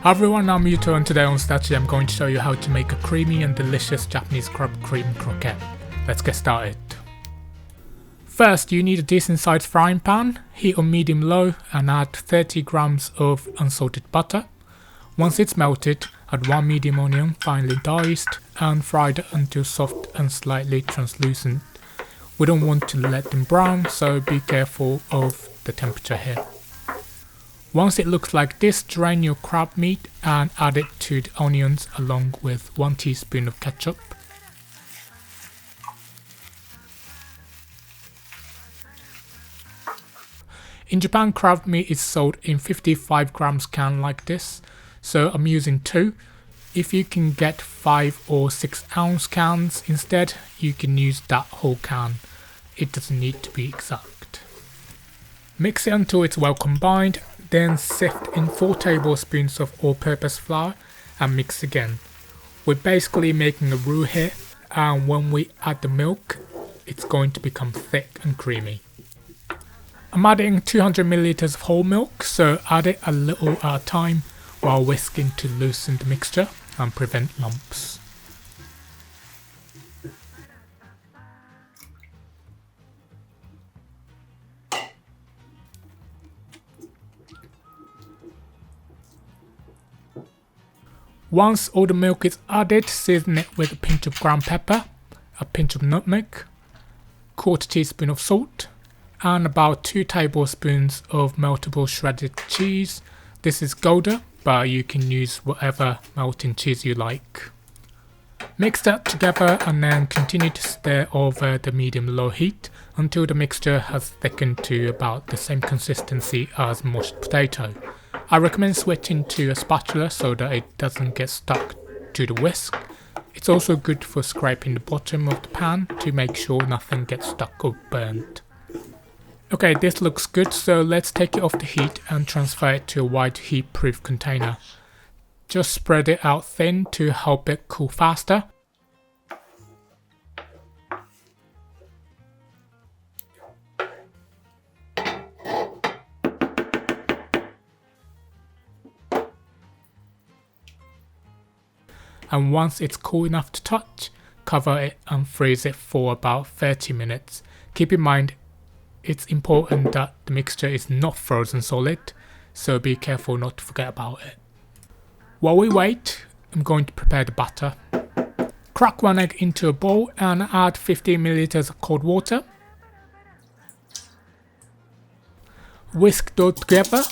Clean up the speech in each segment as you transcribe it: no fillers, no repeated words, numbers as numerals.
Hi everyone, I'm Yuto and today on Stachi I'm going to show you how to make a creamy and delicious Japanese crab cream croquette. Let's get started. First, you need a decent sized frying pan, heat on medium low and add 30 grams of unsalted butter. Once it's melted, add 1 medium onion finely diced and fried until soft and slightly translucent. We don't want to let them brown, so be careful of the temperature here. Once it looks like this, drain your crab meat and add it to the onions along with 1 teaspoon of ketchup. In Japan, crab meat is sold in 55 grams can like this, so I'm using 2. If you can get 5 or 6 ounce cans instead, you can use that whole can. It doesn't need to be exact. Mix it until it's well combined. Then sift in 4 tablespoons of all-purpose flour and mix again. We're basically making a roux here, and when we add the milk, it's going to become thick and creamy. I'm adding 200 milliliters of whole milk, so add it a little at a time while whisking to loosen the mixture and prevent lumps. Once all the milk is added, season it with a pinch of ground pepper, a pinch of nutmeg, 1/4 teaspoon of salt, and about 2 tablespoons of meltable shredded cheese. This is Gouda, but you can use whatever melting cheese you like. Mix that together and then continue to stir over the medium-low heat until the mixture has thickened to about the same consistency as mashed potato. I recommend switching to a spatula so that it doesn't get stuck to the whisk. It's also good for scraping the bottom of the pan to make sure nothing gets stuck or burnt. Okay, this looks good, so let's take it off the heat and transfer it to a wide heat-proof container. Just spread it out thin to help it cool faster. And once it's cool enough to touch, cover it and freeze it for about 30 minutes. Keep in mind, it's important that the mixture is not frozen solid, so be careful not to forget about it. While we wait, I'm going to prepare the batter. Crack 1 egg into a bowl and add 15 milliliters of cold water. Whisk those together.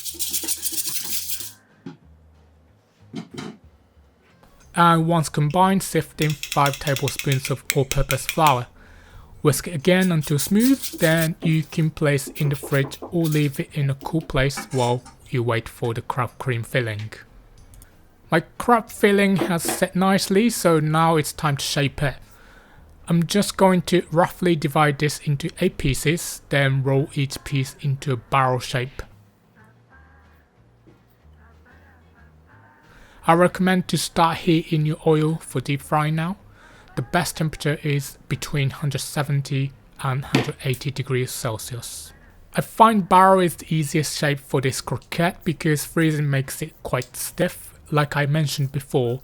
And once combined, sift in 5 tablespoons of all-purpose flour. Whisk it again until smooth, then you can place it in the fridge or leave it in a cool place while you wait for the crab cream filling. My crab filling has set nicely, so now it's time to shape it. I'm just going to roughly divide this into 8 pieces, then roll each piece into a barrel shape. I recommend to start heating your oil for deep frying now. The best temperature is between 170 and 180 degrees Celsius. I find barrel is the easiest shape for this croquette because freezing makes it quite stiff. Like I mentioned before,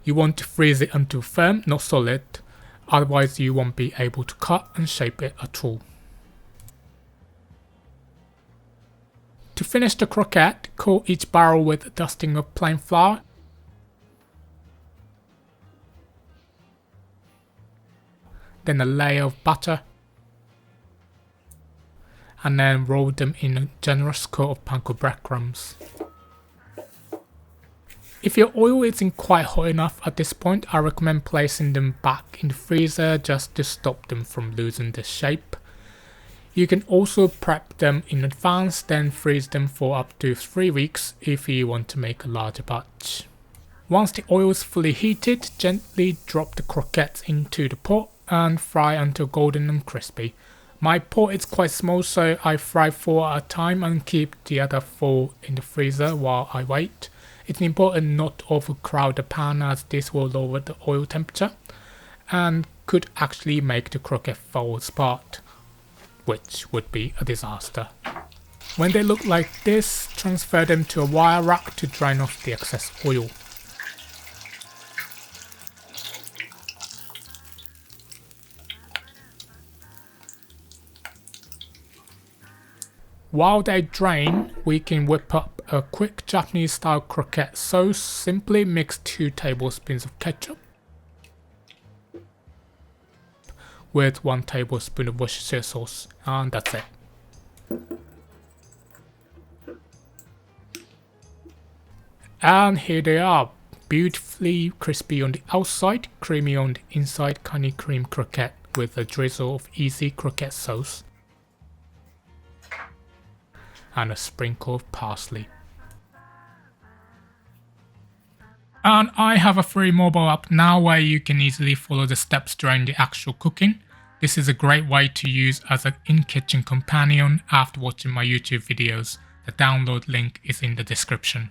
you want to freeze it until firm, not solid, otherwise you won't be able to cut and shape it at all. To finish the croquette, coat each barrel with a dusting of plain flour. Then a layer of butter. And then roll them in a generous coat of panko breadcrumbs. If your oil isn't quite hot enough at this point, I recommend placing them back in the freezer just to stop them from losing their shape. You can also prep them in advance, then freeze them for up to 3 weeks if you want to make a larger batch. Once the oil is fully heated, gently drop the croquettes into the pot and fry until golden and crispy. My pot is quite small, so I fry 4 at a time and keep the other 4 in the freezer while I wait. It's important not to overcrowd the pan as this will lower the oil temperature and could actually make the croquette fall apart, which would be a disaster. When they look like this, transfer them to a wire rack to drain off the excess oil. While they drain, we can whip up a quick Japanese style croquette sauce. Simply mix 2 tablespoons of ketchup with 1 tablespoon of Worcestershire sauce, and that's it. And here they are, beautifully crispy on the outside, creamy on the inside Kani Kurimu Croquette with a drizzle of easy croquette sauce and a sprinkle of parsley. And I have a free mobile app now where you can easily follow the steps during the actual cooking. This is a great way to use as an in-kitchen companion after watching my YouTube videos. The download link is in the description.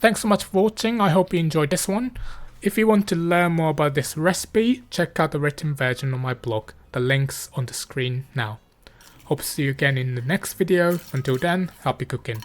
Thanks so much for watching, I hope you enjoyed this one. If you want to learn more about this recipe, check out the written version on my blog. The link's on the screen now. Hope to see you again in the next video. Until then, happy cooking.